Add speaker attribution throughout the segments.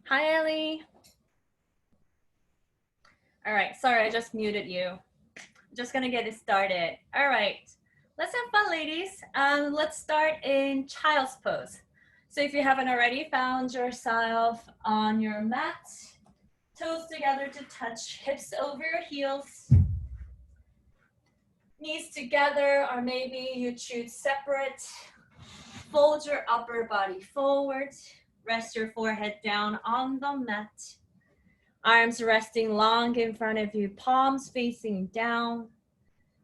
Speaker 1: Hi, Ellie. All right, sorry, I just muted you. Just gonna get it started. All right, let's have fun, ladies. Let's start in child's pose. So if you haven't already found yourself on your mat, toes together to touch, hips over your heels, knees together, or maybe you choose separate. Fold your upper body forward, rest your forehead down on the mat. Arms resting long in front of you, palms facing down.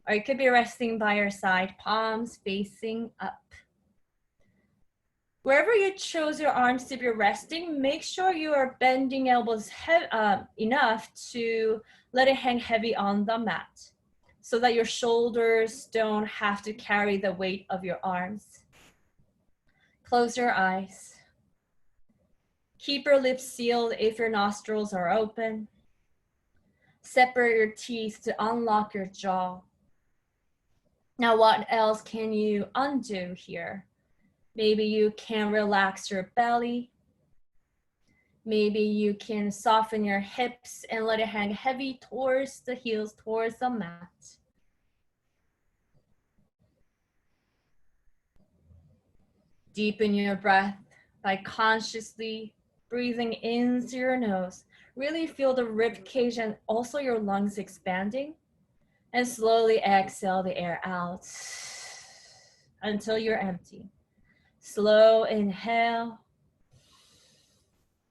Speaker 1: Or you could be resting by your side, palms facing up. Wherever you chose your arms to be resting, make sure you are bending elbows enough to let it hang heavy on the mat so that your shoulders don't have to carry the weight of your arms. Close your eyes. Keep your lips sealed if your nostrils are open. Separate your teeth to unlock your jaw. Now, what else can you undo here? Maybe you can relax your belly. Maybe you can soften your hips and let it hang heavy towards the heels, towards the mat. Deepen your breath by consciously breathing into your nose. Really feel the rib cage and also your lungs expanding. And slowly exhale the air out until you're empty. Slow inhale.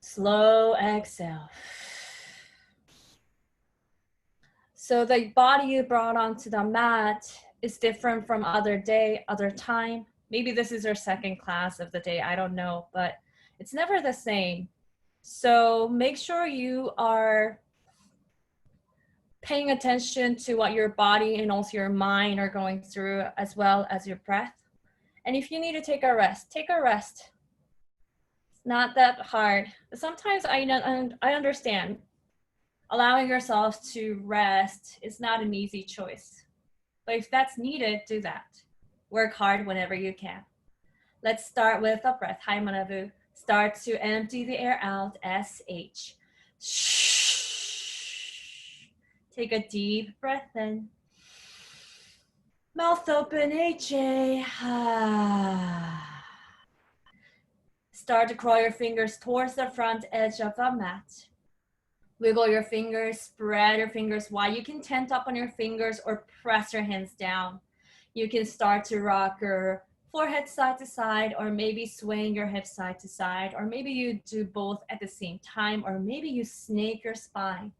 Speaker 1: Slow exhale. So the body you brought onto the mat is different from other day, other time. Maybe this is your second class of the day, I don't know, but it's never the same. So make sure you are paying attention to what your body and also your mind are going through, as well as your breath. And if you need to take a rest, take a rest. It's not that hard. Sometimes I understand allowing yourself to rest is not an easy choice. But if that's needed, do that. Work hard whenever you can. Let's start with a breath. Hi, Manavu. Start to empty the air out, SH. Take a deep breath in. Mouth open, HA. Start to crawl your fingers towards the front edge of the mat. Wiggle your fingers, spread your fingers wide. You can tent up on your fingers or press your hands down. You can start to rock your forehead side to side, or maybe swaying your hips side to side, or maybe you do both at the same time, or maybe you snake your spine.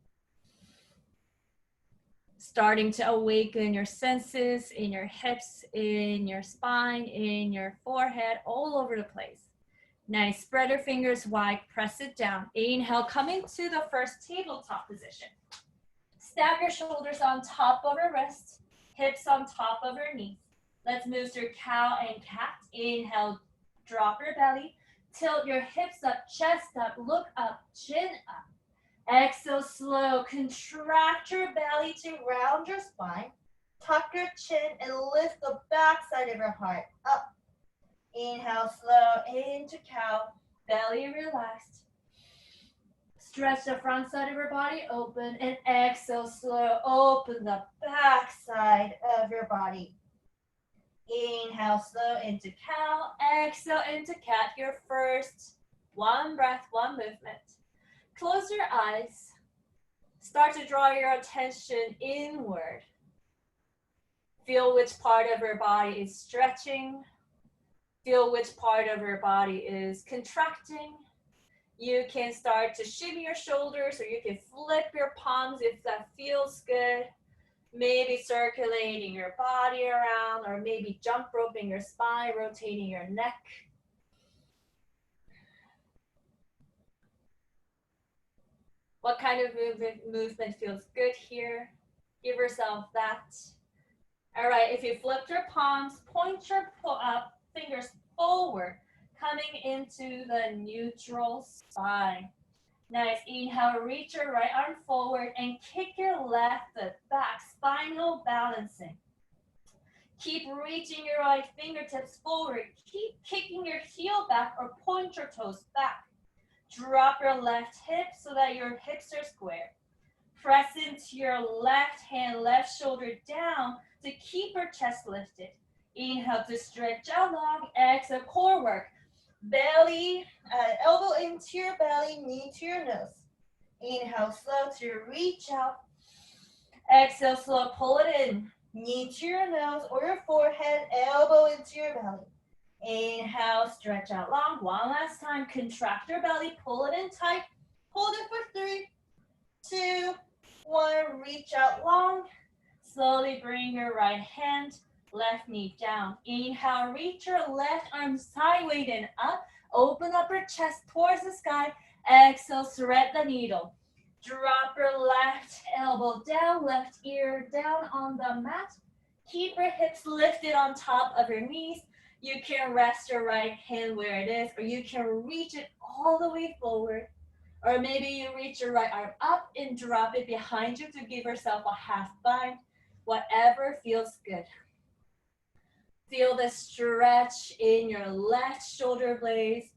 Speaker 1: Starting to awaken your senses in your hips, in your spine, in your forehead, all over the place. Nice, spread your fingers wide, press it down. Inhale, come into the first tabletop position. Stack your shoulders on top of your wrists, hips on top of your knees. Let's move through cow and cat. Inhale, drop your belly, tilt your hips up, chest up, look up, chin up. Exhale, slow, contract your belly to round your spine. Tuck your chin and lift the back side of your heart up. Inhale, slow into cow, belly relaxed. Stretch the front side of your body open, and exhale, slow, open the back side of your body. Inhale, slow into cow, exhale into cat, your first one breath, one movement. Close your eyes. Start to draw your attention inward. Feel which part of your body is stretching. Feel which part of your body is contracting. You can start to shimmy your shoulders, or you can flip your palms if that feels good. Maybe circulating your body around, or maybe jump roping your spine, rotating your neck. What kind of movement feels good here? Give yourself that. All right, if you flipped your palms, point your fingers forward, coming into the neutral spine. Nice, inhale, reach your right arm forward and kick your left foot back, spinal balancing. Keep reaching your right fingertips forward. Keep kicking your heel back or point your toes back. Drop your left hip so that your hips are square. Press into your left hand, left shoulder down to keep your chest lifted. Inhale to stretch out long. Exhale, core work. Belly, elbow into your belly, knee to your nose. Inhale, slow to reach out. Exhale, slow, pull it in. Knee to your nose or your forehead, elbow into your belly. Inhale, stretch out long. One last time, contract your belly, pull it in tight. Hold it for 3, 2, 1. Reach out long. Slowly bring your right hand, left knee down. Inhale, reach your left arm sideways and up. Open up your chest towards the sky. Exhale, thread the needle. Drop your left elbow down, left ear down on the mat. Keep your hips lifted on top of your knees. You can rest your right hand where it is, or you can reach it all the way forward. Or maybe you reach your right arm up and drop it behind you to give yourself a half bind. Whatever feels good. Feel the stretch in your left shoulder blades,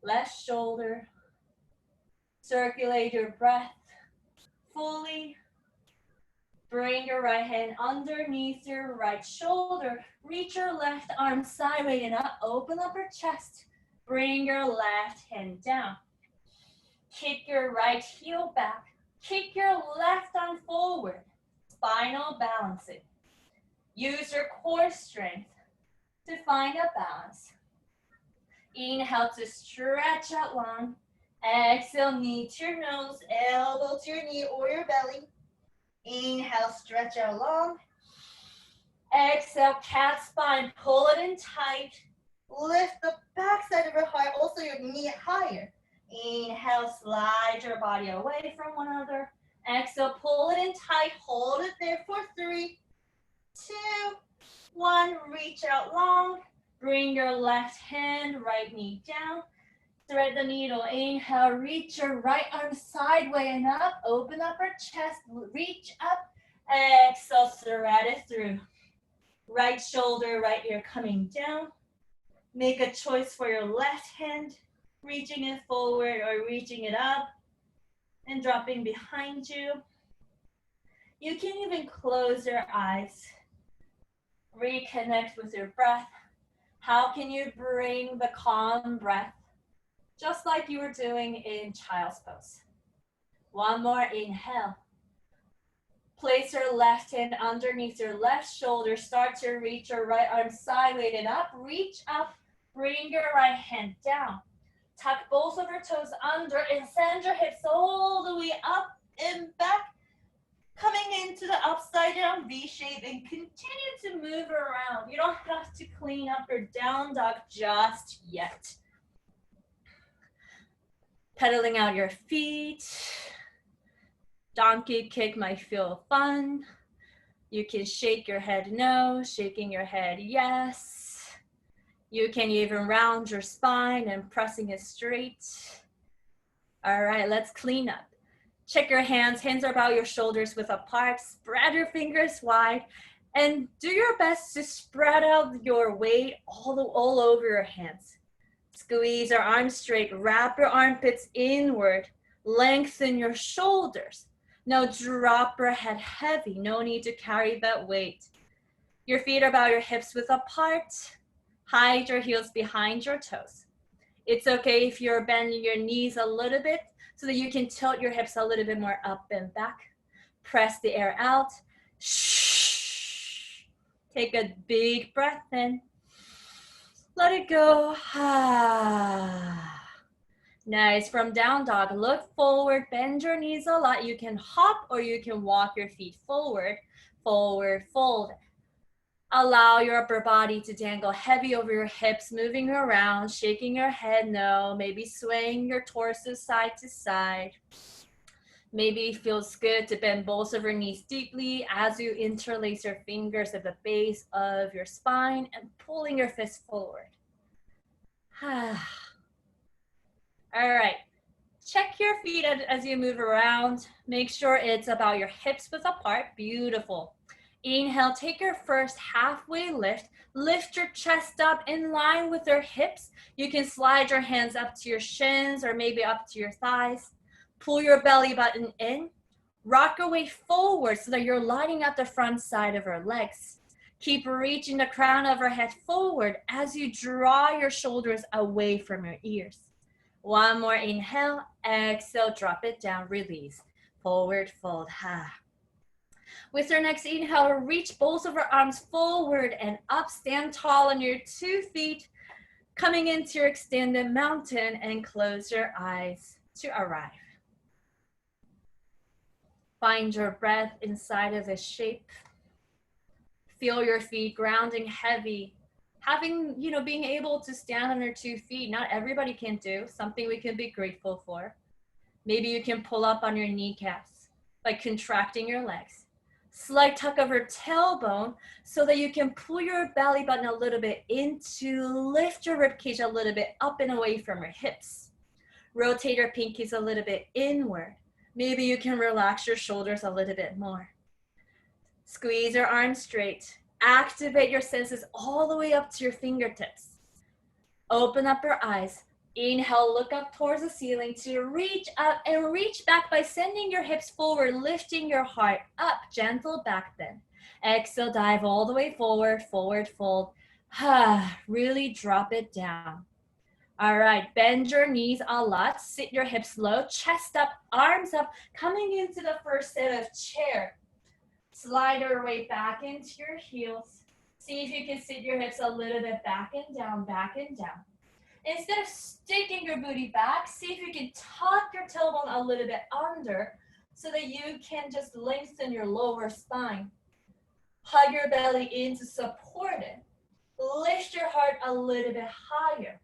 Speaker 1: left shoulder. Circulate your breath fully. Bring your right hand underneath your right shoulder. Reach your left arm sideways and up. Open up your chest. Bring your left hand down. Kick your right heel back. Kick your left arm forward. Spinal balancing. Use your core strength to find a balance. Inhale to stretch out long. Exhale, knee to your nose, elbow to your knee or your belly. Inhale, stretch out long. Exhale, cat spine, pull it in tight. Lift the back side of your heart, also your knee higher. Inhale, slide your body away from one another. Exhale, pull it in tight, hold it there for 3, 2, 1. Reach out long. Bring your left hand, right knee down. Thread the needle. Inhale, reach your right arm sideways and up. Open up your chest, reach up. Exhale, thread it through. Right shoulder, right ear coming down. Make a choice for your left hand, reaching it forward or reaching it up and dropping behind you. You can even close your eyes. Reconnect with your breath. How can you bring the calm breath just like you were doing in child's pose? One more inhale. Place your left hand underneath your left shoulder. Start to reach your right arm sideways and up. Reach up. Bring your right hand down. Tuck both of your toes under and send your hips all the way up and back. Coming into the upside down V shape and continue to move around. You don't have to clean up your down dog just yet. Pedaling out your feet. Donkey kick might feel fun. You can shake your head no, shaking your head yes. You can even round your spine and pressing it straight. All right, let's clean up. Check your hands. Hands are about your shoulders width apart. Spread your fingers wide and do your best to spread out your weight all over your hands. Squeeze your arms straight. Wrap your armpits inward. Lengthen your shoulders. Now drop your head heavy. No need to carry that weight. Your feet are about your hips width apart. Hide your heels behind your toes. It's okay if you're bending your knees a little bit so that you can tilt your hips a little bit more up and back. Press the air out. Shh. Take a big breath in. Let it go. Nice. From down dog, look forward, bend your knees a lot. You can hop or you can walk your feet forward, forward, fold. Allow your upper body to dangle heavy over your hips, moving around, shaking your head no, maybe swaying your torso side to side. Maybe it feels good to bend both of your knees deeply as you interlace your fingers at the base of your spine and pulling your fists forward. All right, check your feet as you move around. Make sure it's about your hips width apart. Beautiful. Inhale, take your first halfway lift. Lift your chest up in line with your hips. You can slide your hands up to your shins or maybe up to your thighs. Pull your belly button in. Rock your weight forward so that you're lining up the front side of your legs. Keep reaching the crown of your head forward as you draw your shoulders away from your ears. One more inhale. Exhale, drop it down, release. Forward fold. With your next inhale, reach both of your arms forward and up. Stand tall on your 2 feet. Coming into your extended mountain and close your eyes to arrive. Find your breath inside of this shape. Feel your feet grounding heavy. Being able to stand on your 2 feet, not everybody can do, something we can be grateful for. Maybe you can pull up on your kneecaps by contracting your legs. Slight tuck of your tailbone so that you can pull your belly button a little bit in to lift your ribcage a little bit up and away from your hips. Rotate your pinkies a little bit inward. Maybe you can relax your shoulders a little bit more. Squeeze your arms straight. Activate your senses all the way up to your fingertips. Open up your eyes. Inhale, look up towards the ceiling to reach up and reach back by sending your hips forward, lifting your heart up, gentle back bend. Exhale, dive all the way forward, forward fold. Really drop it down. All right, bend your knees a lot, sit your hips low, chest up, arms up, coming into the first set of chair. Slide your weight back into your heels. See if you can sit your hips a little bit back and down, back and down. Instead of sticking your booty back, see if you can tuck your tailbone a little bit under so that you can just lengthen your lower spine. Hug your belly in to support it. Lift your heart a little bit higher.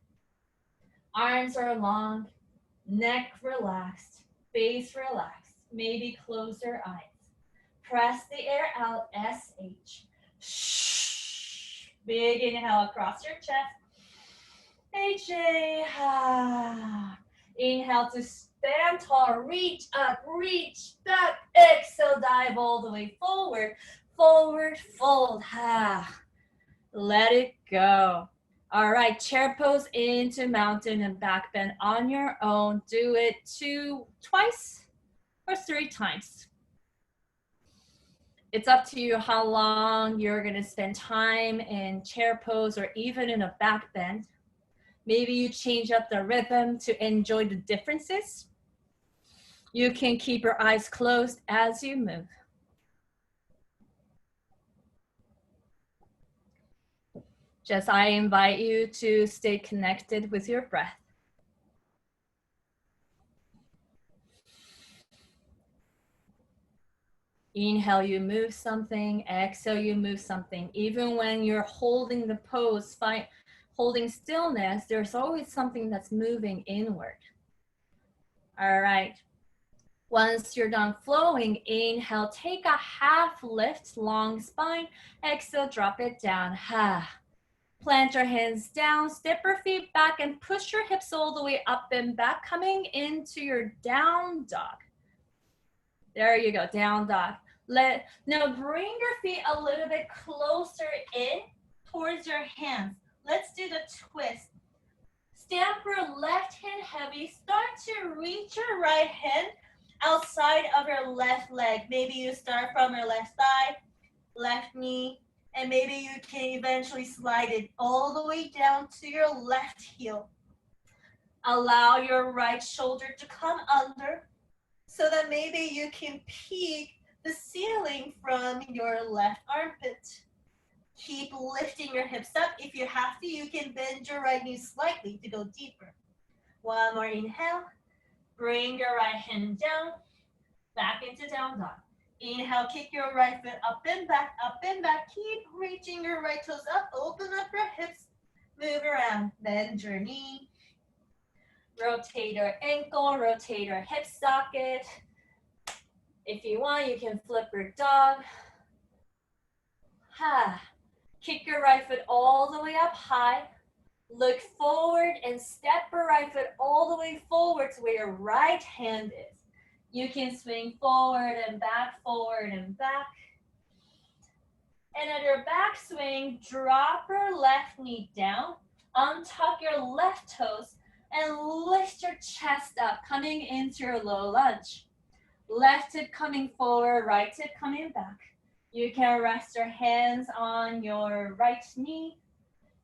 Speaker 1: Arms are long, neck relaxed, face relaxed. Maybe close your eyes. Press the air out, SH. Shh. Big inhale across your chest. HA. Inhale to stand tall, reach up, reach back. Exhale, dive all the way forward. Forward fold. Let it go. All right, chair pose into mountain and back bend on your own. Do it twice or 3 times. It's up to you how long you're gonna spend time in chair pose or even in a back bend. Maybe you change up the rhythm to enjoy the differences. You can keep your eyes closed as you move. I invite you to stay connected with your breath. Inhale, you move something. Exhale, you move something. Even when you're holding the pose, holding stillness, there's always something that's moving inward. All right. Once you're done flowing, inhale, take a half lift, long spine. Exhale, drop it down. Plant your hands down, step your feet back, and push your hips all the way up and back, coming into your down dog. There you go, down dog. Now bring your feet a little bit closer in towards your hands. Let's do the twist. Stamp your left hand heavy. Start to reach your right hand outside of your left leg. Maybe you start from your left thigh, left knee, and maybe you can eventually slide it all the way down to your left heel. Allow your right shoulder to come under so that maybe you can peek the ceiling from your left armpit. Keep lifting your hips up. If you have to, you can bend your right knee slightly to go deeper. One more inhale. Bring your right hand down, back into down dog. Inhale, kick your right foot up and back, up and back. Keep reaching your right toes up. Open up your hips. Move around. Bend your knee. Rotate your ankle, rotate your hip socket. If you want, you can flip your dog. Kick your right foot all the way up high. Look forward and step your right foot all the way forward to where your right hand is. You can swing forward and back, forward and back. And at your back swing, drop your left knee down, untuck your left toes, and lift your chest up, coming into your low lunge. Left hip coming forward, right hip coming back. You can rest your hands on your right knee.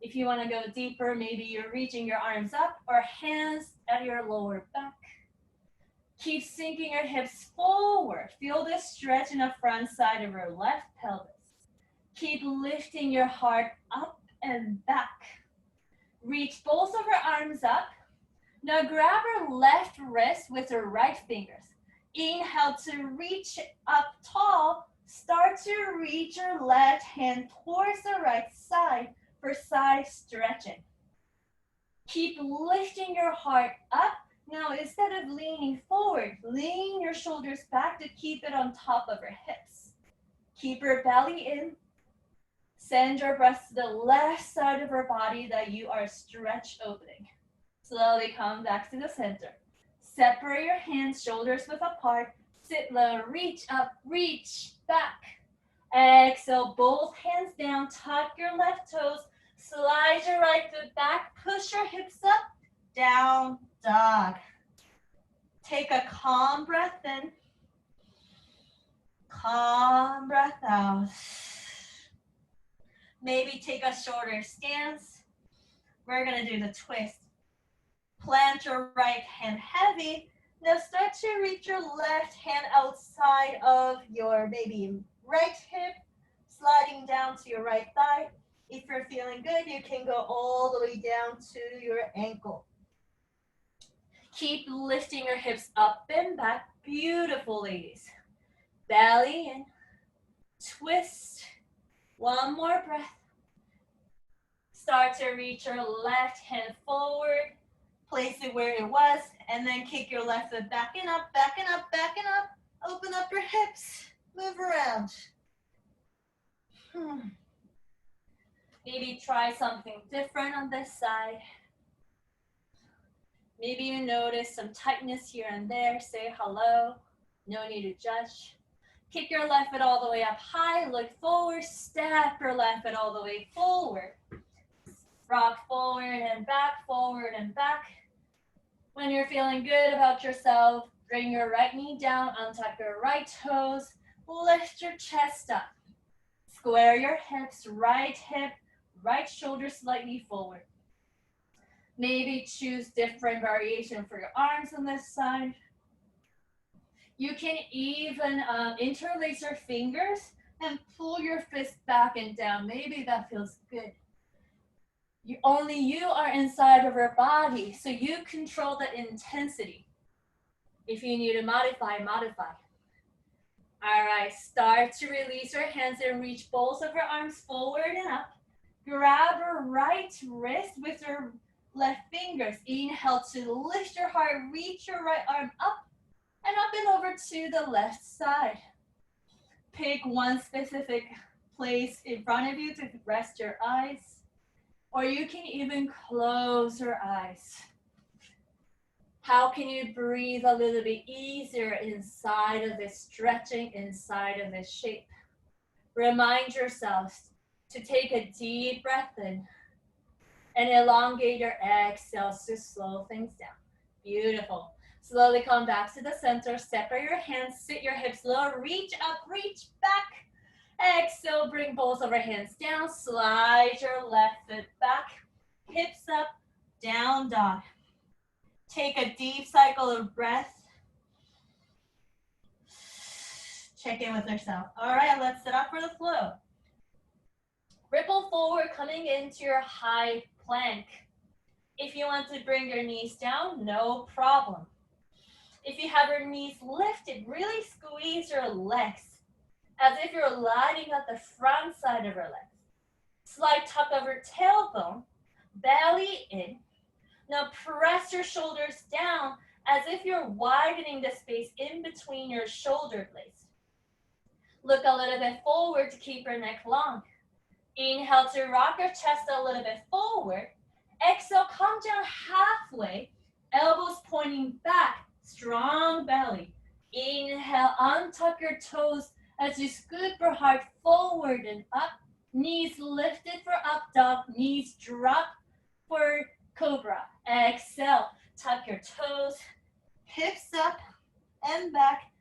Speaker 1: If you want to go deeper, maybe you're reaching your arms up or hands at your lower back. Keep sinking your hips forward. Feel the stretch in the front side of your left pelvis. Keep lifting your heart up and back. Reach both of your arms up. Now grab your left wrist with your right fingers. Inhale to reach up tall. Start to reach your left hand towards the right side for side stretching. Keep lifting your heart up. Now instead of leaning forward, lean your shoulders back to keep it on top of your hips. Keep your belly in. Send your breath to the left side of your body that you are stretch opening. Slowly come back to the center. Separate your hands, shoulders width apart. Sit low, reach up, reach back. Exhale, both hands down, tuck your left toes, slide your right foot back, push your hips up, down dog. Take a calm breath in, calm breath out. Maybe take a shorter stance. We're gonna do the twist. Plant your right hand heavy. Now start to reach your left hand outside of your maybe right hip, sliding down to your right thigh. If you're feeling good, you can go all the way down to your ankle. Keep lifting your hips up and back. Beautiful, ladies. Belly in, twist. One more breath. Start to reach your left hand forward. Place it where it was, and then kick your left foot back and up, back and up, back and up. Open up your hips. Move around. Maybe try something different on this side. Maybe you notice some tightness here and there. Say hello. No need to judge. Kick your left foot all the way up high. Look forward. Step your left foot all the way forward. Rock forward and back, forward and back. When you're feeling good about yourself, bring your right knee down, untuck your right toes, lift your chest up. Square your hips, right hip, right shoulder slightly forward. Maybe choose different variation for your arms on this side. You can even interlace your fingers and pull your fist back and down. Maybe that feels good. Only you are inside of your body, so you control the intensity. If you need to modify, modify. All right, start to release your hands and reach both of your arms forward and up. Grab your right wrist with your left fingers. Inhale to lift your heart, reach your right arm up and over to the left side. Pick one specific place in front of you to rest your eyes. Or you can even close your eyes. How can you breathe a little bit easier inside of this stretching, inside of this shape? Remind yourselves to take a deep breath in and elongate your exhales to slow things down. Beautiful. Slowly come back to the center. Separate your hands, sit your hips low, reach up, reach back. Exhale, bring both of your hands down, slide your left foot back, hips up, down dog. Take a deep cycle of breath. Check in with yourself. All right, let's set up for the flow. Ripple forward, coming into your high plank. If you want to bring your knees down, no problem. If you have your knees lifted, really squeeze your legs as if you're lining up the front side of your legs. Slight tuck of your tailbone, belly in. Now press your shoulders down as if you're widening the space in between your shoulder blades. Look a little bit forward to keep your neck long. Inhale to rock your chest a little bit forward. Exhale, come down halfway, elbows pointing back, strong belly. Inhale, untuck your toes As you scoot your heart forward and up, knees lifted for up dog, knees drop for cobra. Exhale, tuck your toes, hips up and back,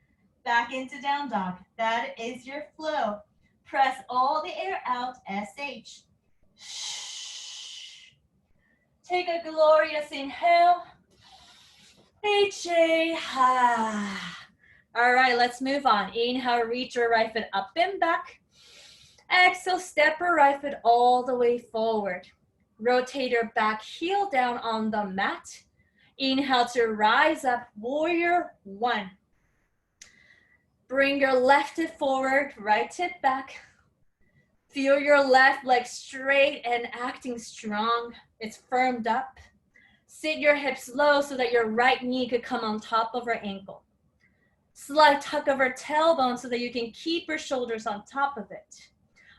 Speaker 1: back into down dog. That is your flow. Press all the air out, SH. Take a glorious inhale. HA. All right, let's move on. Inhale, reach your right foot up and back. Exhale, step your right foot all the way forward. Rotate your back heel down on the mat. Inhale to rise up, warrior one. Bring your left hip forward, right hip back. Feel your left leg straight and acting strong. It's firmed up. Sit your hips low so that your right knee could come on top of your ankle. Slight tuck of your tailbone so that you can keep your shoulders on top of it.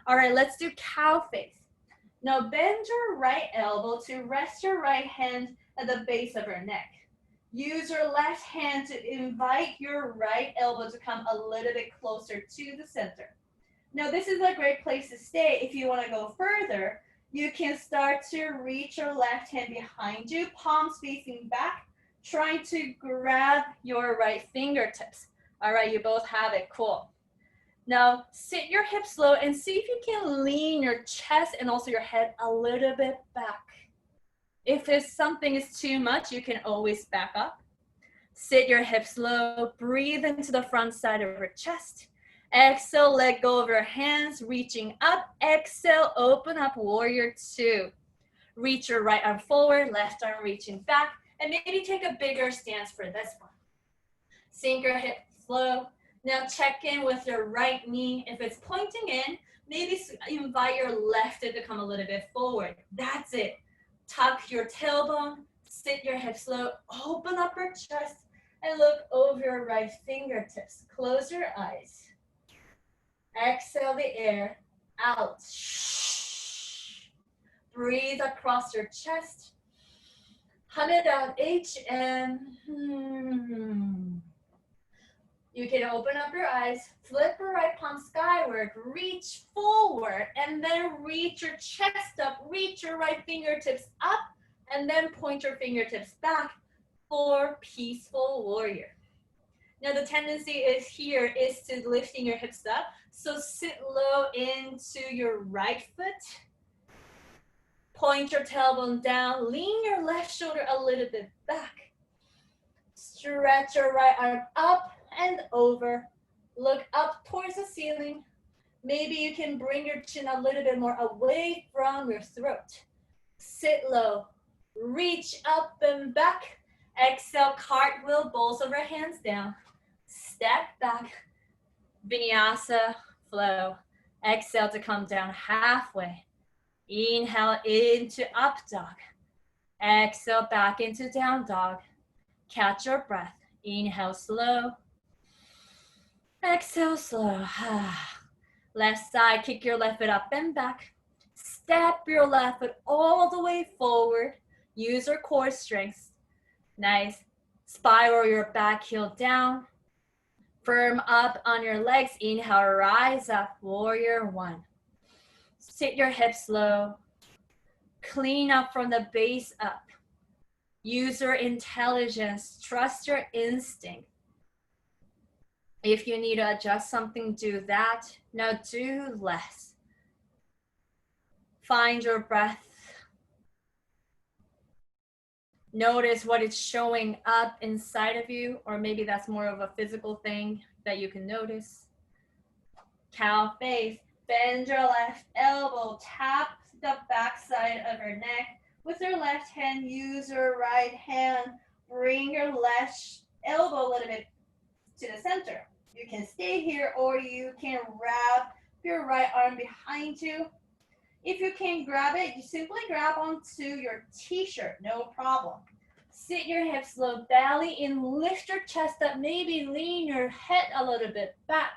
Speaker 1: All right, let's do cow face. Now bend your right elbow to rest your right hand at the base of your neck. Use your left hand to invite your right elbow to come a little bit closer to the center. Now this is a great place to stay. If you want to go further, you can start to reach your left hand behind you, palms facing back, trying to grab your right fingertips. All right, you both have it, cool. Now sit your hips low and see if you can lean your chest and also your head a little bit back. If something is too much, you can always back up. Sit your hips low, breathe into the front side of your chest. Exhale, let go of your hands, reaching up. Exhale, open up, warrior two. Reach your right arm forward, left arm reaching back, and maybe take a bigger stance for this one. Sink your hips low. Now check in with your right knee. If it's pointing in, maybe invite your left hip to come a little bit forward. That's it. Tuck your tailbone, sit your hips low, open up your chest, and look over your right fingertips. Close your eyes. Exhale the air out. Breathe across your chest. Hum it out, H and You can open up your eyes, flip your right palm skyward, reach forward, and then reach your chest up, reach your right fingertips up, and then point your fingertips back for peaceful warrior. Now the tendency is to lifting your hips up, so sit low into your right foot, point your tailbone down, lean your left shoulder a little bit back, stretch your right arm up and over, look up towards the ceiling. Maybe you can bring your chin a little bit more away from your throat. Sit low, reach up and back. Exhale, cartwheel, balls of your hands down. Step back, Vinyasa Flow. Exhale to come down halfway. Inhale into up dog. Exhale back into down dog. Catch your breath. Inhale slow. Exhale slow. Left side, kick your left foot up and back. Step your left foot all the way forward. Use your core strength. Nice. Spiral your back heel down. Firm up on your legs. Inhale, rise up, warrior one. Sit your hips low. Clean up from the base up. Use your intelligence. Trust your instinct. If you need to adjust something, do that. Now do less. Find your breath. Notice what is showing up inside of you, or maybe that's more of a physical thing that you can notice. Cow face. Bend your left elbow. Tap the back side of your neck. With your left hand, use your right hand. Bring your left elbow a little bit to the center. You can stay here, or you can wrap your right arm behind you. If you can't grab it, you simply grab onto your t-shirt, no problem. Sit your hips low, belly in, lift your chest up, maybe lean your head a little bit back.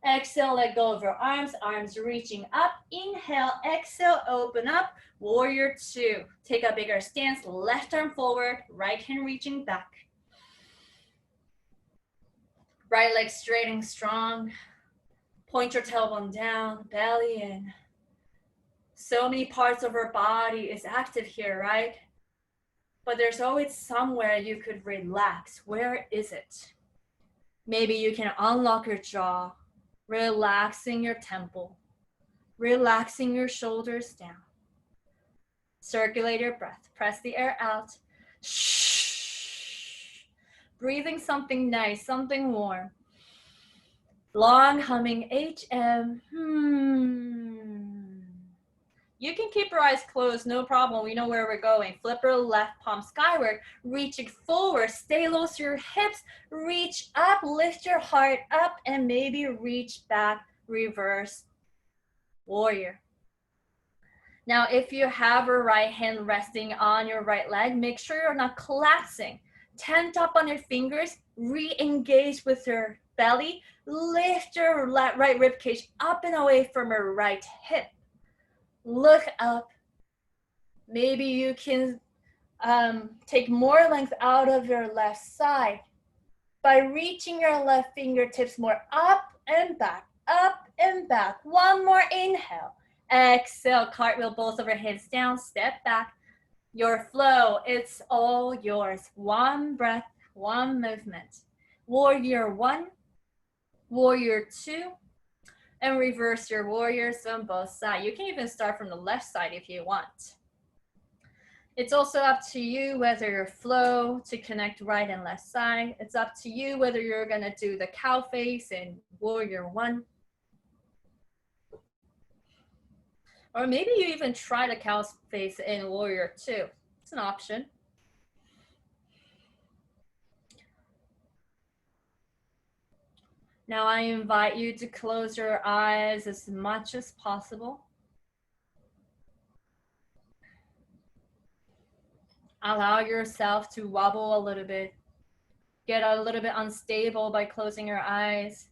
Speaker 1: Exhale, let go of your arms, arms reaching up. Inhale, exhale, open up, warrior two. Take a bigger stance, left arm forward, right hand reaching back. Right leg straight and strong. Point your tailbone down, belly in. So many parts of our body is active here, right? But there's always somewhere you could relax. Where is it? Maybe you can unlock your jaw, relaxing your temple, relaxing your shoulders down. Circulate your breath. Press the air out. Shh. Breathing something nice, something warm. Long humming HM. You can keep your eyes closed, no problem. We know where we're going. Flip your left palm skyward, reaching forward. Stay low to your hips. Reach up, lift your heart up, and maybe reach back, reverse warrior. Now, if you have your right hand resting on your right leg, make sure you're not collapsing. Tent up on your fingers, re-engage with your belly. Lift your right rib cage up and away from your right hip. Look up. Maybe you can take more length out of your left side by reaching your left fingertips more up and back, up and back. One more inhale. Exhale, cartwheel both of your hands down, step back. Your flow, it's all yours. One breath, one movement. Warrior one, warrior two, and reverse your warriors on both sides. You can even start from the left side if you want. It's also up to you whether your flow to connect right and left side. It's up to you whether you're gonna do the cow face in warrior one. Or maybe you even try the cow face in warrior two. It's an option. Now I invite you to close your eyes as much as possible. Allow yourself to wobble a little bit. Get a little bit unstable by closing your eyes.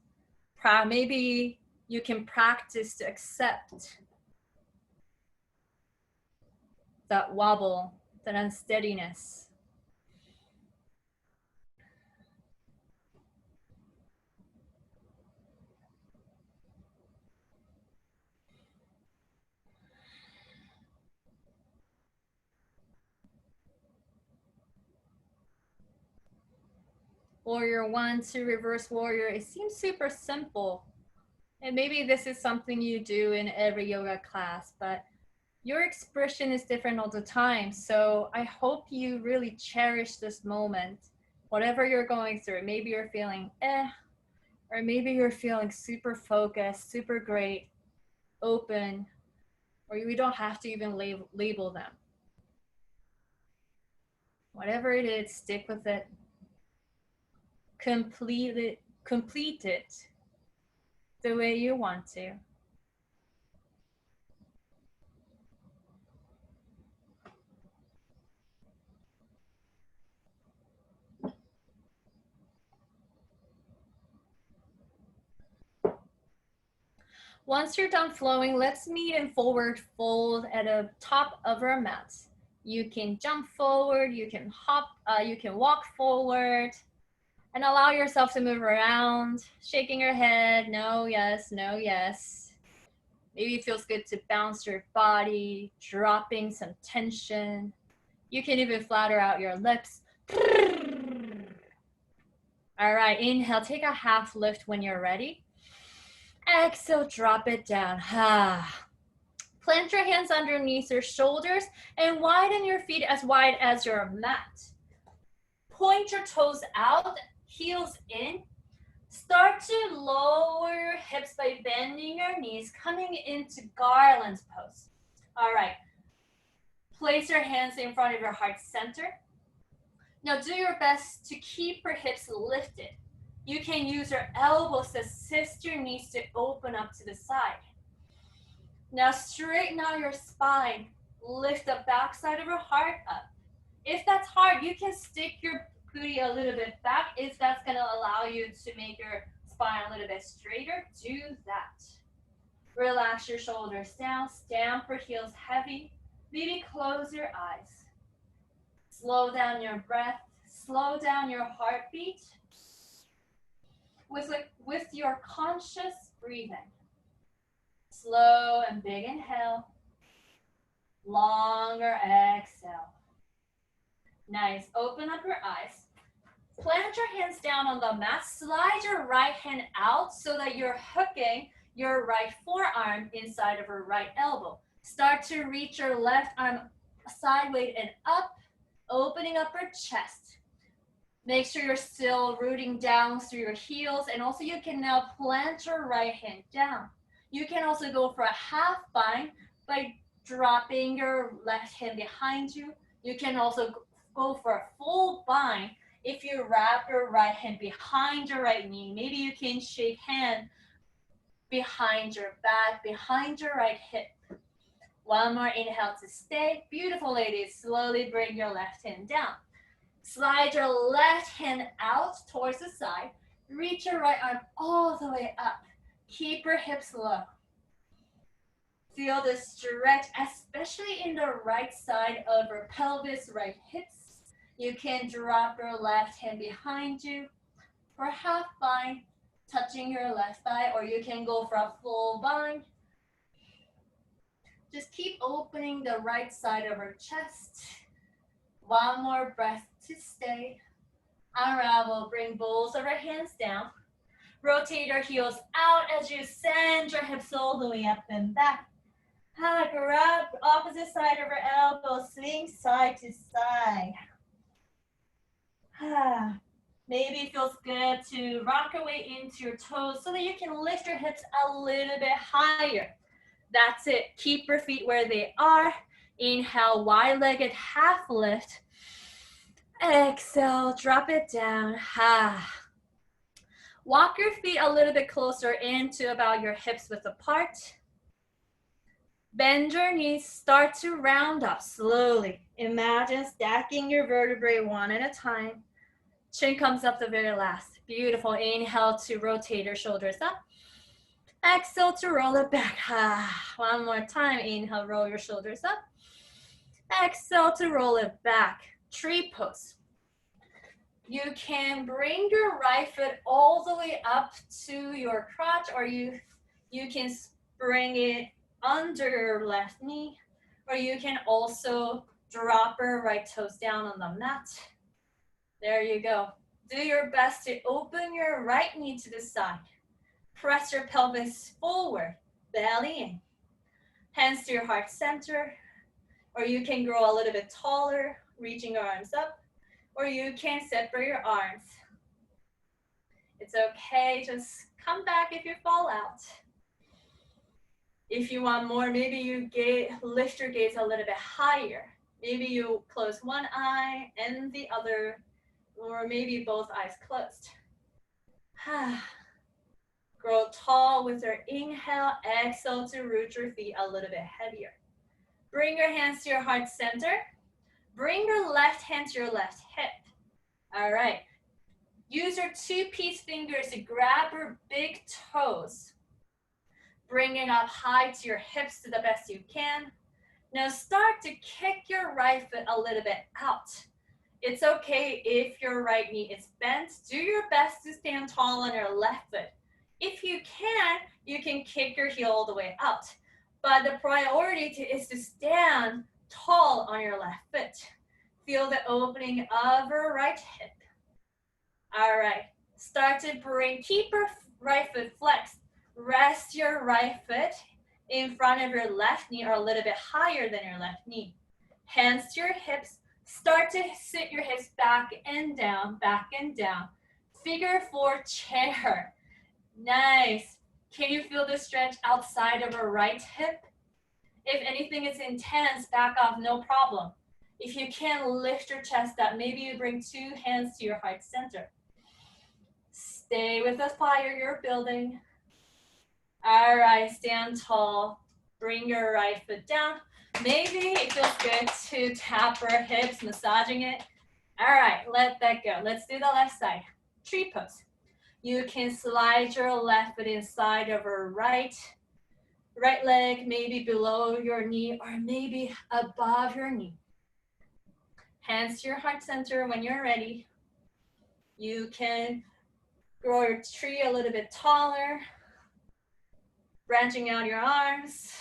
Speaker 1: Maybe you can practice to accept that wobble, that unsteadiness. Warrior one to reverse warrior, it seems super simple. And maybe this is something you do in every yoga class, but your expression is different all the time. So I hope you really cherish this moment, whatever you're going through. Maybe you're feeling or maybe you're feeling super focused, super great, open, or you don't have to even label them. Whatever it is, stick with it. Complete it the way you want to. Once you're done flowing, let's meet in forward fold at the top of our mat. You can jump forward, you can hop, you can walk forward, and allow yourself to move around, shaking your head, no, yes, no, yes. Maybe it feels good to bounce your body, dropping some tension. You can even flatter out your lips. All right, inhale, take a half lift when you're ready. Exhale, drop it down. Plant your hands underneath your shoulders and widen your feet as wide as your mat. Point your toes out, heels in. Start to lower your hips by bending your knees, coming into garland pose. All right. Place your hands in front of your heart center. Now do your best to keep your hips lifted. You can use your elbows to assist your knees to open up to the side. Now straighten out your spine. Lift the backside of your heart up. If that's hard, you can stick your booty a little bit back if that's going to allow you to make your spine a little bit straighter. Do that. Relax your shoulders down. Stamp your heels heavy. Maybe close your eyes. Slow down your breath. Slow down your heartbeat. With your conscious Breathe in. Slow and big inhale. Longer exhale. Nice. Open up your eyes. Plant your hands down on the mat. Slide your right hand out so that you're hooking your right forearm inside of your right elbow. Start to reach your left arm sideways and up, opening up your chest. Make sure you're still rooting down through your heels, and also you can now plant your right hand down. You can also go for a half bind by dropping your left hand behind you. You can also go for a full bind if you wrap your right hand behind your right knee. Maybe you can shake hand behind your back, behind your right hip. One more inhale to stay. Beautiful, ladies. Slowly bring your left hand down. Slide your left hand out towards the side. Reach your right arm all the way up. Keep your hips low. Feel the stretch, especially in the right side of your pelvis, right hips. You can drop your left hand behind you for a half bind, touching your left thigh, or you can go for a full bind. Just keep opening the right side of your chest. One more breath to stay. Unravel, bring both of your hands down. Rotate your heels out as you send your hips all the way up and back. Grab opposite side of your elbow, swing side to side. Maybe it feels good to rock your way into your toes so that you can lift your hips a little bit higher. That's it. Keep your feet where they are. Inhale, wide-legged half lift. Exhale, drop it down. Walk your feet a little bit closer into about your hips width apart. Bend your knees, start to round up slowly. Imagine stacking your vertebrae one at a time. Chin comes up the very last. Beautiful. Inhale to rotate your shoulders up. Exhale to roll it back. One more time. Inhale, roll your shoulders up. Exhale to roll it back. Tree pose. You can bring your right foot all the way up to your crotch, or you can bring it under your left knee, or you can also drop your right toes down on the mat. There you go. Do your best to open your right knee to the side. Press your pelvis forward, belly in. Hands to your heart center, or you can grow a little bit taller, reaching your arms up, or you can separate your arms. It's okay, just come back if you fall out. If you want more, maybe you lift your gaze a little bit higher. Maybe you close one eye and the other, or maybe both eyes closed. Grow tall with your inhale. Exhale to root your feet a little bit heavier. Bring your hands to your heart center. Bring your left hand to your left hip. All right. Use your two-piece fingers to grab your big toes. Bring it up high to your hips to the best you can. Now start to kick your right foot a little bit out. It's okay if your right knee is bent. Do your best to stand tall on your left foot. If you can kick your heel all the way out. But the priority is to stand tall on your left foot. Feel the opening of your right hip. All right, start to keep your right foot flexed. Rest your right foot in front of your left knee or a little bit higher than your left knee. Hands to your hips. Start to sit your hips back and down, back and down. Figure 4 chair. Nice. Can you feel the stretch outside of your right hip? If anything is intense, back off, no problem. If you can't lift your chest up, maybe you bring 2 hands to your heart center. Stay with the fire you're building. All right, stand tall. Bring your right foot down. Maybe it feels good to tap our hips, massaging it. All right, let that go. Let's do the left side. Tree pose. You can slide your left foot inside of your right leg, maybe below your knee or maybe above your knee. Hands to your heart center when you're ready. You can grow your tree a little bit taller. Branching out your arms,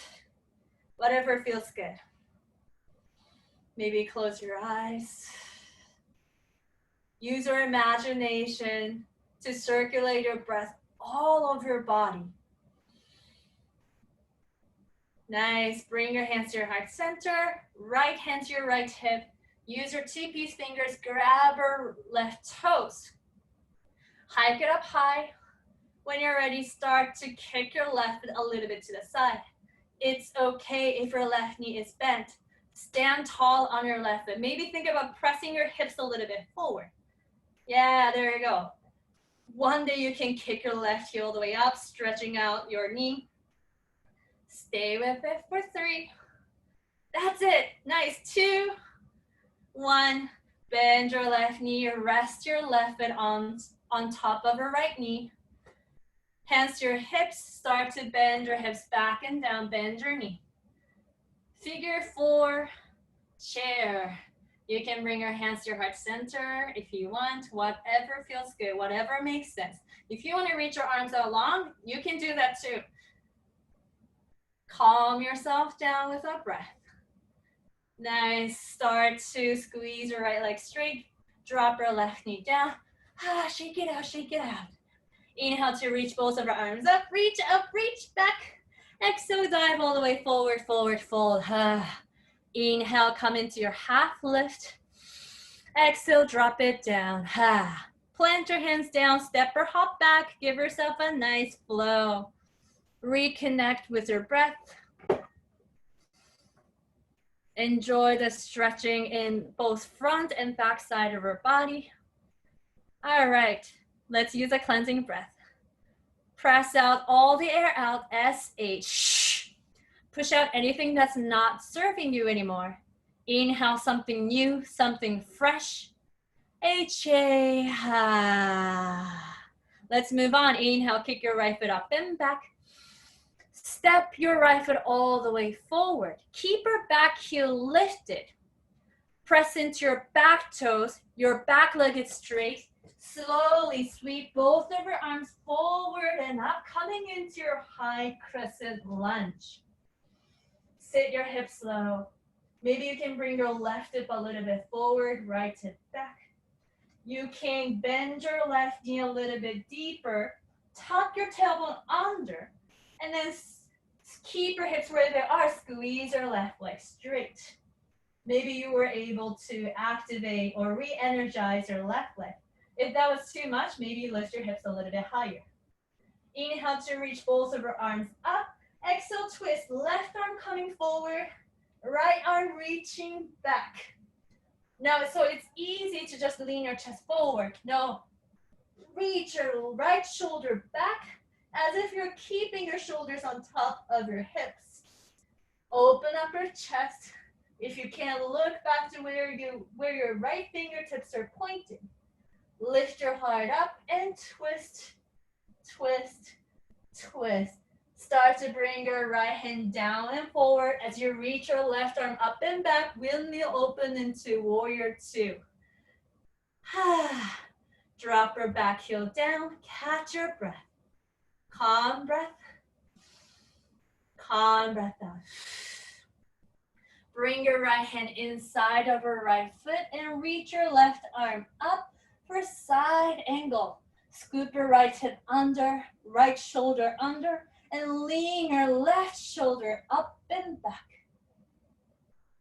Speaker 1: whatever feels good. Maybe close your eyes. Use your imagination to circulate your breath all over your body. Nice. Bring your hands to your heart center. Right hand to your right hip. Use your two-piece fingers. Grab your left toes. Hike it up high. When you're ready, start to kick your left foot a little bit to the side. It's okay if your left knee is bent. Stand tall on your left foot. Maybe think about pressing your hips a little bit forward. Yeah, there you go. One day you can kick your left heel all the way up, stretching out your knee. Stay with it for 3. That's it. Nice. 2, 1. Bend your left knee. Rest your left foot on top of your right knee. Hands to your hips. Start to bend your hips back and down. Bend your knee. Figure 4, chair. You can bring your hands to your heart center if you want. Whatever feels good, whatever makes sense. If you want to reach your arms out long, you can do that too. Calm yourself down with a breath. Nice. Start to squeeze your right leg straight. Drop your left knee down. Shake it out, shake it out. Inhale to reach both of your arms up, reach back. Exhale, dive all the way forward, forward, fold. Inhale, come into your half lift. Exhale, drop it down. Plant your hands down, step or hop back. Give yourself a nice flow. Reconnect with your breath. Enjoy the stretching in both front and back side of your body. All right, let's use a cleansing breath. Press out all the air out, S-H. Push out anything that's not serving you anymore. Inhale something new, something fresh. H-A. Let's move on. Inhale, kick your right foot up and back. Step your right foot all the way forward. Keep your back heel lifted. Press into your back toes. Your back leg is straight. Slowly sweep both of your arms forward and up, coming into your high crescent lunge. Sit your hips low. Maybe you can bring your left hip a little bit forward, right hip back. You can bend your left knee a little bit deeper. Tuck your tailbone under. And then keep your hips where they are. Squeeze your left leg straight. Maybe you were able to activate or re-energize your left leg. If that was too much, maybe lift your hips a little bit higher. Inhale to reach both of your arms up. Exhale, twist. Left arm coming forward. Right arm reaching back. Now, so it's easy to just lean your chest forward. No, reach your right shoulder back as if you're keeping your shoulders on top of your hips. Open up your chest. If you can, look back to where your right fingertips are pointing. Lift your heart up and twist, twist, twist. Start to bring your right hand down and forward as you reach your left arm up and back. Windmill open into warrior 2. Drop your back heel down. Catch your breath. Calm breath. Calm breath out. Bring your right hand inside of your right foot and reach your left arm up for side angle. Scoop your right hip under, right shoulder under, and lean your left shoulder up and back.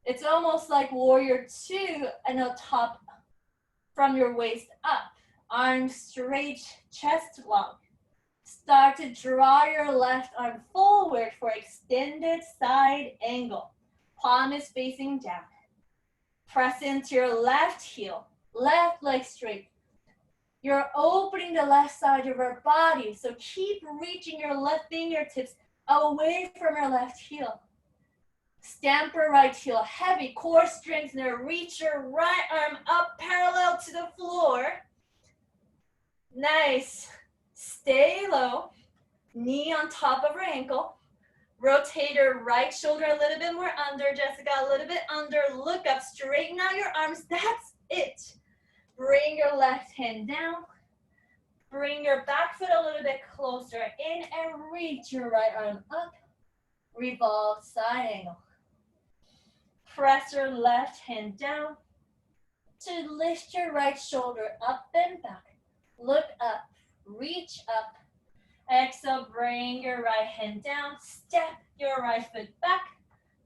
Speaker 1: It's almost like warrior 2 and a top from your waist up. Arms straight, chest long. Start to draw your left arm forward for extended side angle. Palm is facing down. Press into your left heel, left leg straight. You're opening the left side of your body, so keep reaching your left fingertips away from your left heel. Stamp your right heel heavy, core strength. Now reach your right arm up parallel to the floor. Nice. Stay low. Knee on top of your ankle. Rotate your right shoulder a little bit more under, Jessica, a little bit under. Look up, straighten out your arms. That's it. Bring your left hand down. Bring your back foot a little bit closer in and reach your right arm up. Revolve side angle. Press your left hand down to lift your right shoulder up and back. Look up, reach up. Exhale, bring your right hand down. Step your right foot back.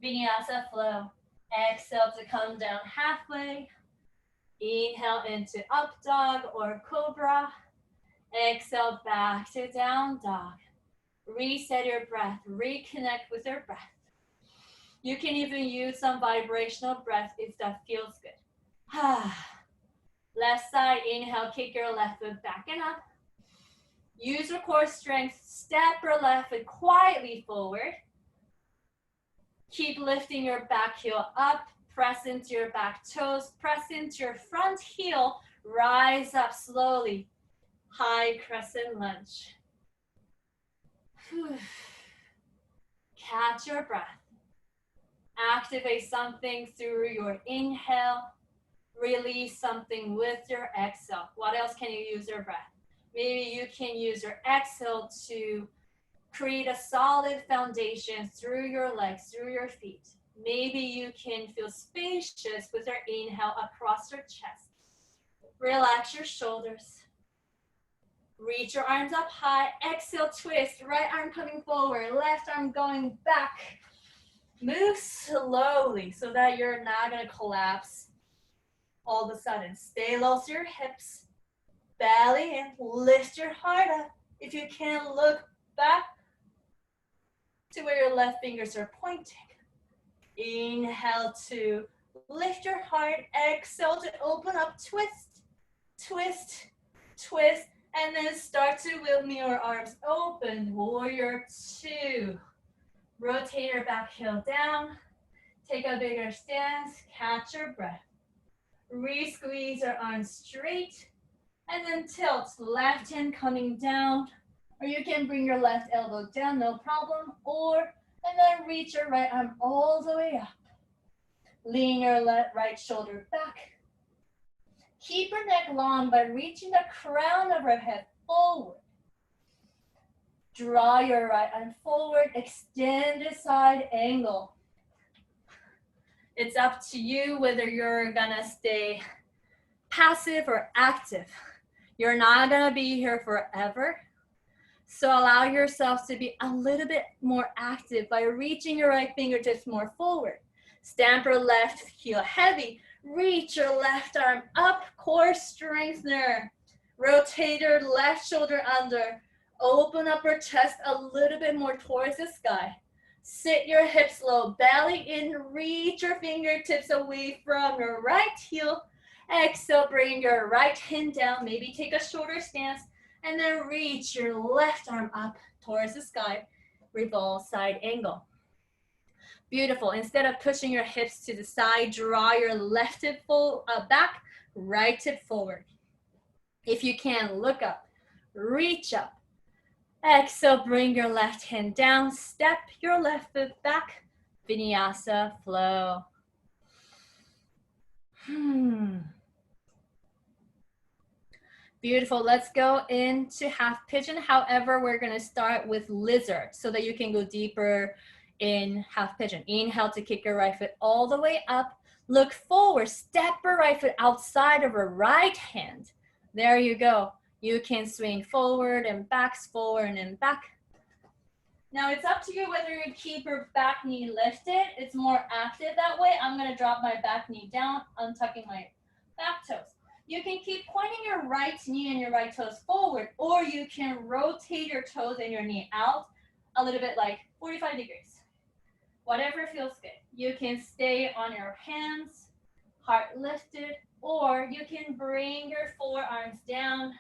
Speaker 1: Vinyasa flow. Exhale to come down halfway. Inhale into up dog or cobra. Exhale back to down dog. Reset your breath. Reconnect with your breath. You can even use some vibrational breath if that feels good. Left side, inhale, kick your left foot back and up. Use your core strength. Step your left foot quietly forward. Keep lifting your back heel up. Press into your back toes. Press into your front heel. Rise up slowly. High crescent lunge. Catch your breath. Activate something through your inhale. Release something with your exhale. What else can you use your breath? Maybe you can use your exhale to create a solid foundation through your legs, through your feet. Maybe you can feel spacious with your inhale across your chest. Relax your shoulders. Reach your arms up high. Exhale, twist. Right arm coming forward. Left arm going back. Move slowly so that you're not going to collapse all of a sudden. Stay low to your hips. Belly in. Lift your heart up. If you can, look back to where your left fingers are pointing. Inhale to lift your heart. Exhale to open up. Twist, twist, twist. And then start to wheel your arms open. Warrior two. Rotate your back heel down. Take a bigger stance. Catch your breath. Re-squeeze your arms straight. And then tilt. Left hand coming down. Or you can bring your left elbow down, no problem. And then reach your right arm all the way up. Lean your right shoulder back. Keep your neck long by reaching the crown of your head forward. Draw your right arm forward, extend the side angle. It's up to you whether you're gonna stay passive or active. You're not gonna be here forever. So allow yourself to be a little bit more active by reaching your right fingertips more forward. Stamp your left heel heavy. Reach your left arm up, core strengthener. Rotate your left shoulder under. Open up your chest a little bit more towards the sky. Sit your hips low, belly in, reach your fingertips away from your right heel. Exhale, bring your right hand down, maybe take a shorter stance, and then reach your left arm up towards the sky. Revolve side angle. Beautiful. Instead of pushing your hips to the side, draw your left hip back, right hip forward. If you can, look up, reach up. Exhale, bring your left hand down, step your left foot back, Vinyasa flow. Beautiful. Let's go into half pigeon. However, we're going to start with lizard so that you can go deeper in half pigeon. Inhale to kick your right foot all the way up. Look forward. Step your right foot outside of your right hand. There you go. You can swing forward and back, forward and back. Now it's up to you whether you keep your back knee lifted. It's more active that way. I'm going to drop my back knee down, untucking my back toes. You can keep pointing your right knee and your right toes forward, or you can rotate your toes and your knee out a little bit like 45 degrees. Whatever feels good. You can stay on your hands, heart lifted, or you can bring your forearms down,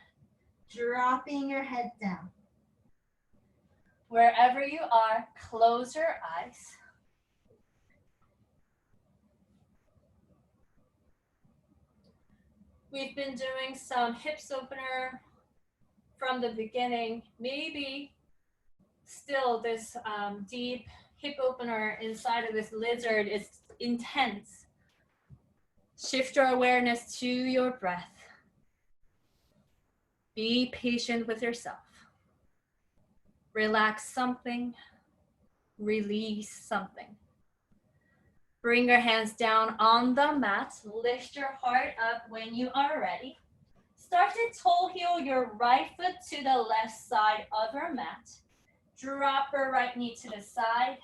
Speaker 1: dropping your head down. Wherever you are, close your eyes. We've been doing some hips opener from the beginning. Maybe still this deep hip opener inside of this lizard is intense. Shift your awareness to your breath. Be patient with yourself. Relax something, release something. Bring your hands down on the mat. Lift your heart up when you are ready. Start to toe heel your right foot to the left side of your mat. Drop your right knee to the side.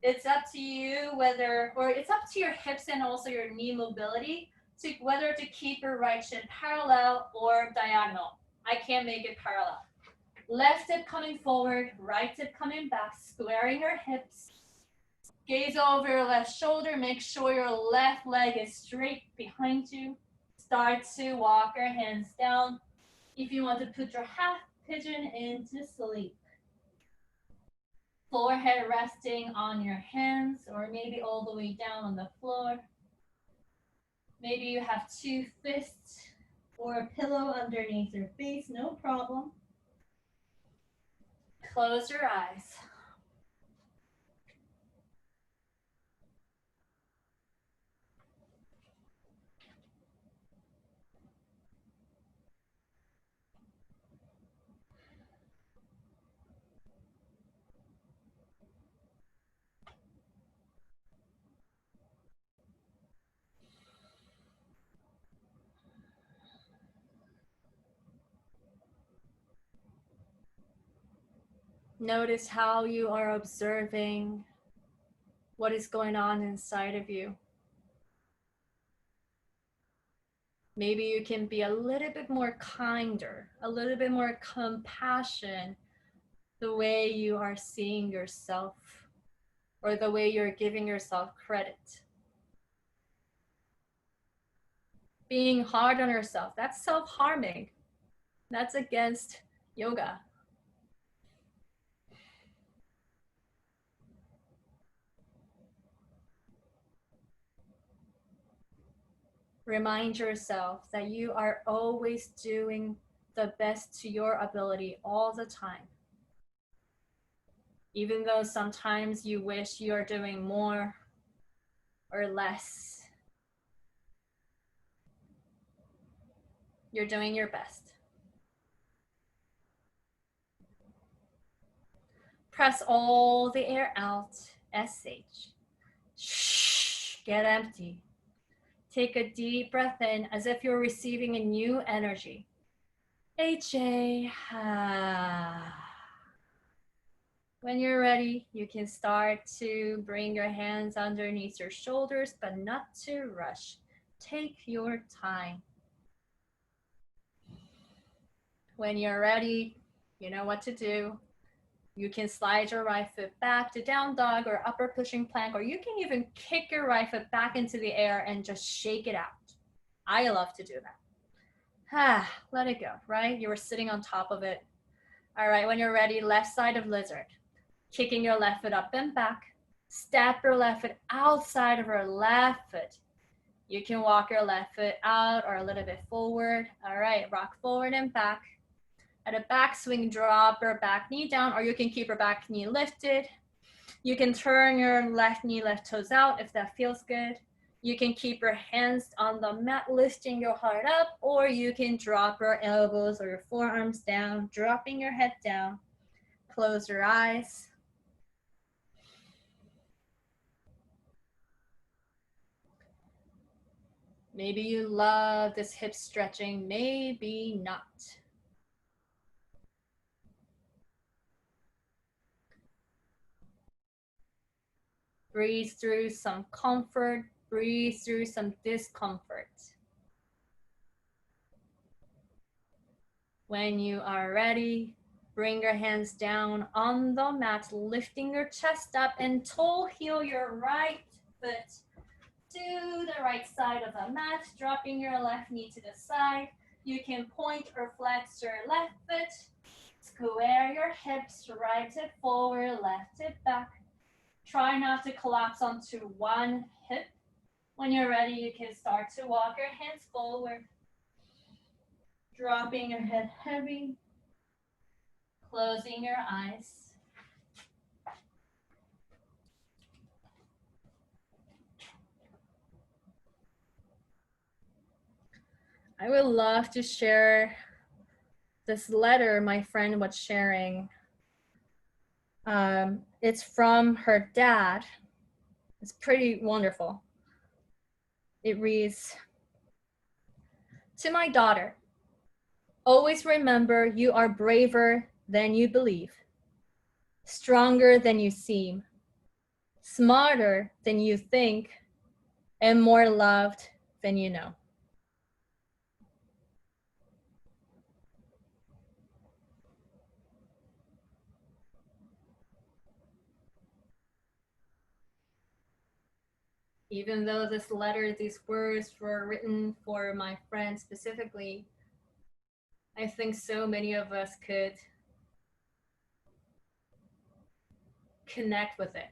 Speaker 1: It's up to you it's up to your hips and also your knee mobility to whether to keep your right shin parallel or diagonal. I can't make it parallel. Left hip coming forward, right hip coming back, squaring your hips. Gaze over your left shoulder. Make sure your left leg is straight behind you. Start to walk your hands down. If you want to put your half pigeon into sleep. Forehead resting on your hands or maybe all the way down on the floor. Maybe you have two fists or a pillow underneath your face, no problem. Close your eyes. Notice how you are observing what is going on inside of you. Maybe you can be a little bit more kinder, a little bit more compassion, the way you are seeing yourself or the way you're giving yourself credit. Being hard on yourself, that's self-harming. That's against yoga. Remind yourself that you are always doing the best to your ability all the time. Even though sometimes you wish you are doing more or less, you're doing your best. Press all the air out, SH. Shh, get empty. Take a deep breath in as if you're receiving a new energy. HA. When you're ready, you can start to bring your hands underneath your shoulders, but not to rush. Take your time. When you're ready, you know what to do. You can slide your right foot back to down dog or upper pushing plank, or you can even kick your right foot back into the air and just shake it out. I love to do that. Let it go, right? You were sitting on top of it. All right, when you're ready, left side of lizard. Kicking your left foot up and back. Step your left foot outside of your left foot. You can walk your left foot out or a little bit forward. All right, rock forward and back. At a backswing, drop your back knee down, or you can keep your back knee lifted. You can turn your left knee, left toes out if that feels good. You can keep your hands on the mat, lifting your heart up, or you can drop your elbows or your forearms down, dropping your head down. Close your eyes. Maybe you love this hip stretching, maybe not. Breathe through some comfort, breathe through some discomfort. When you are ready, bring your hands down on the mat, lifting your chest up and toe heel your right foot to the right side of the mat, dropping your left knee to the side. You can point or flex your left foot, square your hips, right hip forward, left hip back. Try not to collapse onto one hip. When you're ready, you can start to walk your hands forward, dropping your head heavy, closing your eyes. I would love to share this letter my friend was sharing. It's from her dad. It's pretty wonderful. It reads, "To my daughter, always remember you are braver than you believe, stronger than you seem, smarter than you think, and more loved than you know." Even though this letter, these words were written for my friend specifically, I think so many of us could connect with it.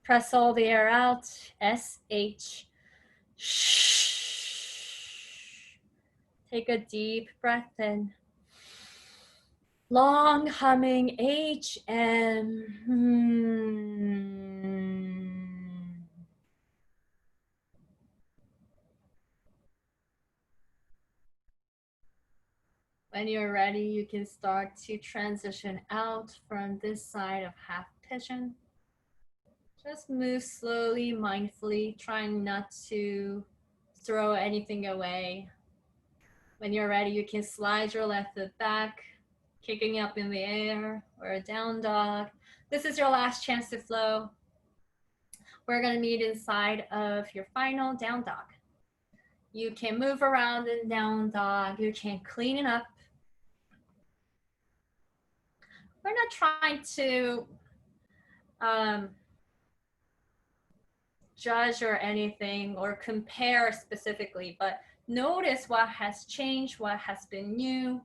Speaker 1: Press all the air out. SH. Take a deep breath in. Long humming HM. When you're ready, you can start to transition out from this side of half pigeon. Just move slowly, mindfully, trying not to throw anything away. When you're ready, you can slide your left foot back, kicking up in the air, or a down dog. This is your last chance to flow. We're gonna meet inside of your final down dog. You can move around in down dog. You can clean it up. We're not trying to judge or anything or compare specifically, but notice what has changed, what has been new.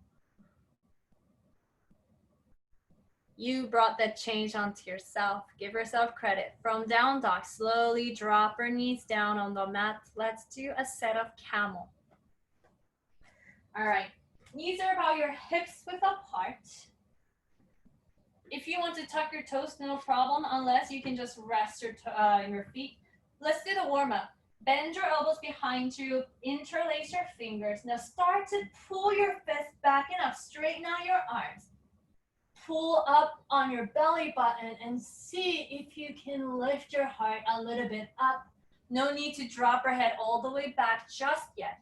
Speaker 1: You brought that change onto yourself. Give yourself credit. From down dog, slowly drop your knees down on the mat. Let's do a set of camel. All right, knees are about your hips width apart. If you want to tuck your toes, no problem, unless you can just rest your feet. Let's do the warm up. Bend your elbows behind you, interlace your fingers. Now start to pull your fists back and up, straighten out your arms. Pull up on your belly button and see if you can lift your heart a little bit up. No need to drop your head all the way back just yet.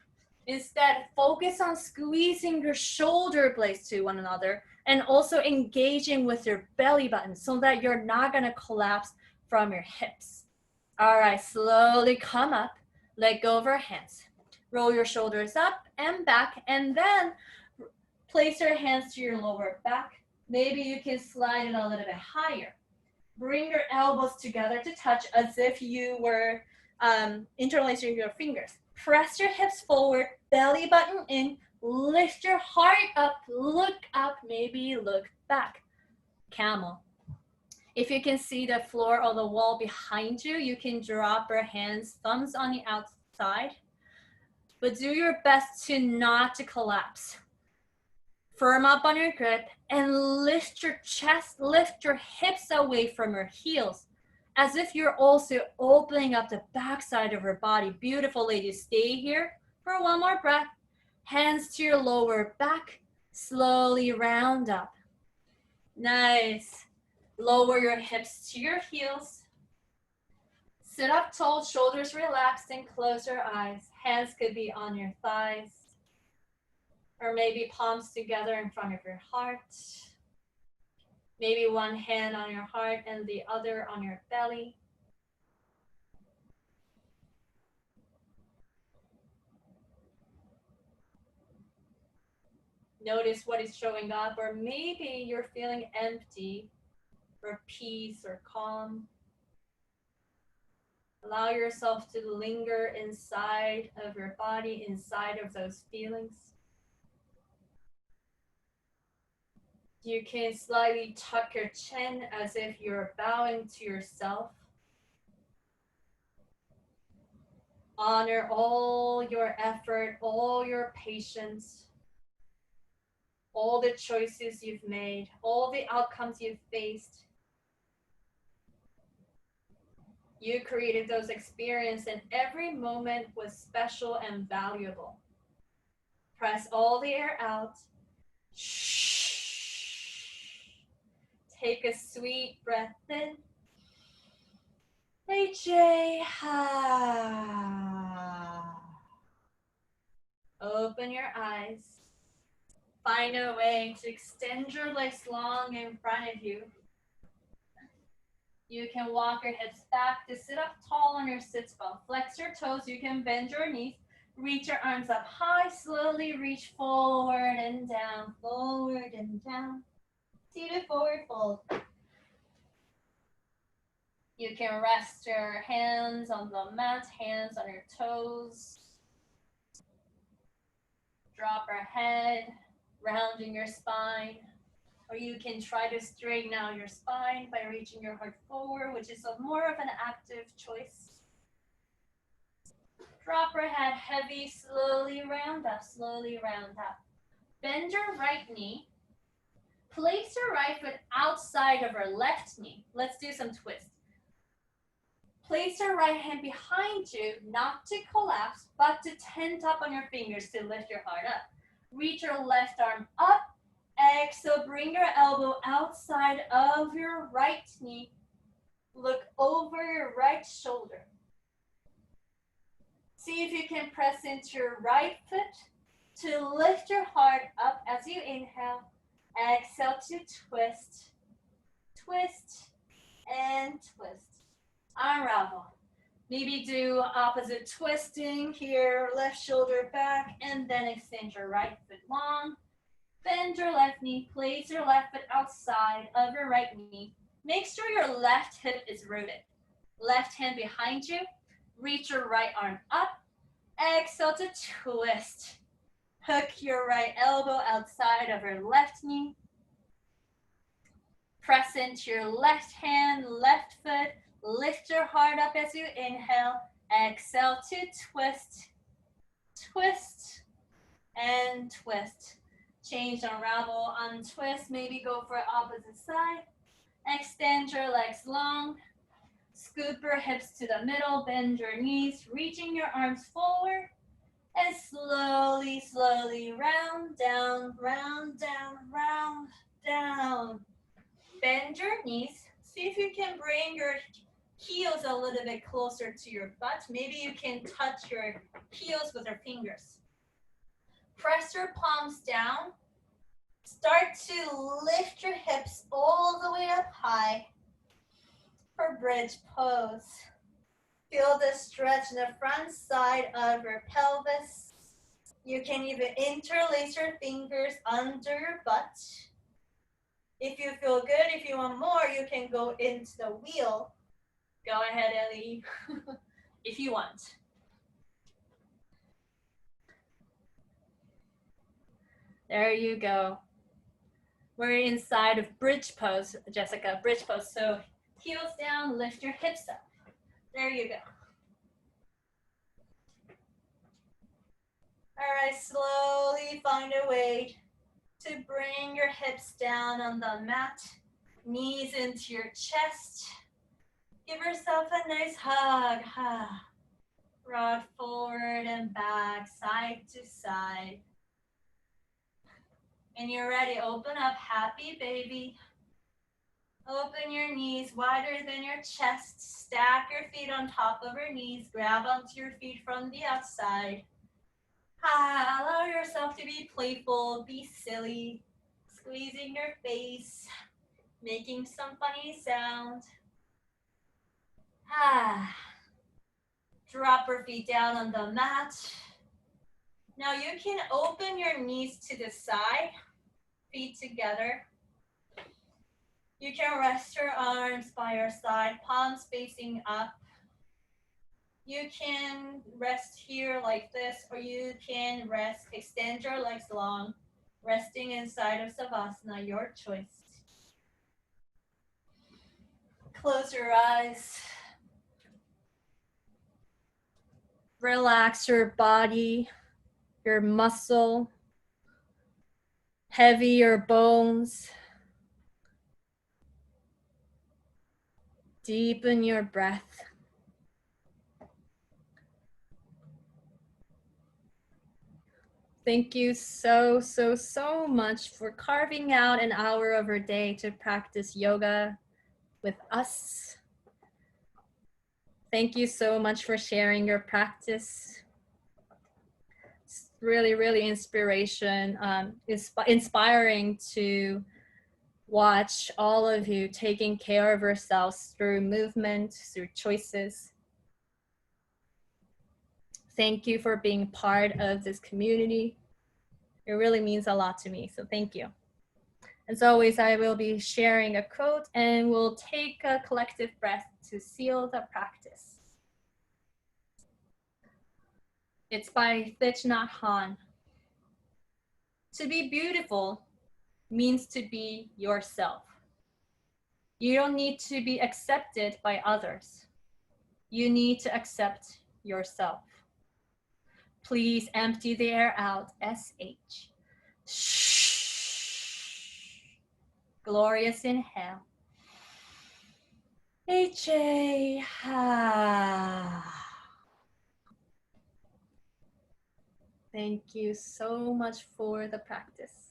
Speaker 1: Instead, focus on squeezing your shoulder blades to one another and also engaging with your belly button so that you're not gonna collapse from your hips. All right, slowly come up, let go of your hands. Roll your shoulders up and back, and then place your hands to your lower back. Maybe you can slide it a little bit higher. Bring your elbows together to touch as if you were interlacing your fingers. Press your hips forward, belly button in, lift your heart up, look up, maybe look back. Camel. If you can see the floor or the wall behind you, you can drop your hands, thumbs on the outside, but do your best to not to collapse. Firm up on your grip and lift your chest, lift your hips away from your heels, as if you're also opening up the backside of your body. Beautiful, ladies. Stay here for one more breath. Hands to your lower back. Slowly round up. Nice. Lower your hips to your heels. Sit up tall, shoulders relaxed, and close your eyes. Hands could be on your thighs, or maybe palms together in front of your heart. Maybe one hand on your heart and the other on your belly. Notice what is showing up, or maybe you're feeling empty or peace or calm. Allow yourself to linger inside of your body, inside of those feelings. You can slightly tuck your chin as if you're bowing to yourself. Honor all your effort, all your patience, all the choices you've made, all the outcomes you've faced. You created those experiences, and every moment was special and valuable. Press all the air out. Take a sweet breath in. AJ. Open your eyes. Find a way to extend your legs long in front of you. You can walk your hips back to sit up tall on your sits bone. Flex your toes. You can bend your knees. Reach your arms up high. Slowly reach forward and down. Forward and down. Seated forward fold. You can rest your hands on the mat, hands on your toes. Drop your head, rounding your spine. Or you can try to straighten out your spine by reaching your heart forward, which is more of an active choice. Drop your head heavy, slowly round up, slowly round up. Bend your right knee. Place your right foot outside of your left knee. Let's do some twists. Place your right hand behind you, not to collapse, but to tent up on your fingers to lift your heart up. Reach your left arm up. Exhale, bring your elbow outside of your right knee. Look over your right shoulder. See if you can press into your right foot to lift your heart up as you inhale. Exhale to twist, twist, and twist. Unravel. Maybe do opposite twisting here, left shoulder back, and then extend your right foot long. Bend your left knee, place your left foot outside of your right knee. Make sure your left hip is rooted. Left hand behind you. Reach your right arm up. Exhale to twist. Hook your right elbow outside of your left knee. Press into your left hand, left foot. Lift your heart up as you inhale. Exhale to twist, twist, and twist. Change, unravel, untwist. Maybe go for opposite side. Extend your legs long. Scoop your hips to the middle. Bend your knees, reaching your arms forward. And slowly, slowly round down, round down, round down. Bend your knees. See if you can bring your heels a little bit closer to your butt. Maybe you can touch your heels with your fingers. Press your palms down. Start to lift your hips all the way up high for bridge pose. Feel the stretch in the front side of your pelvis. You can even interlace your fingers under your butt. If you feel good, if you want more, you can go into the wheel. Go ahead, Ellie, if you want. There you go. We're inside of bridge pose, Jessica, bridge pose. So heels down, lift your hips up. There you go. All right, slowly find a way to bring your hips down on the mat, knees into your chest. Give yourself a nice hug. Rock forward and back, side to side. And you're ready, open up, happy baby. Open your knees wider than your chest. Stack your feet on top of your knees. Grab onto your feet from the outside. Allow yourself to be playful, be silly. Squeezing your face, making some funny sound. Drop your feet down on the mat. Now you can open your knees to the side, feet together. You can rest your arms by your side, palms facing up. You can rest here like this, or you can rest, extend your legs long, resting inside of Savasana, your choice. Close your eyes. Relax your body, your muscle. Heavier bones. Deepen your breath. Thank you so much for carving out an hour of your day to practice yoga with us. Thank you so much for sharing your practice. It's really inspiring to watch all of you taking care of yourselves through movement, through choices. Thank you for being part of this community. It really means a lot to me, so thank you. As always, I will be sharing a quote and we'll take a collective breath to seal the practice. It's by Thich Nhat Hanh. To be beautiful means to be yourself. You don't need to be accepted by others. You need to accept yourself. Please empty the air out. SH. Glorious inhale. HA. Thank you so much for the practice.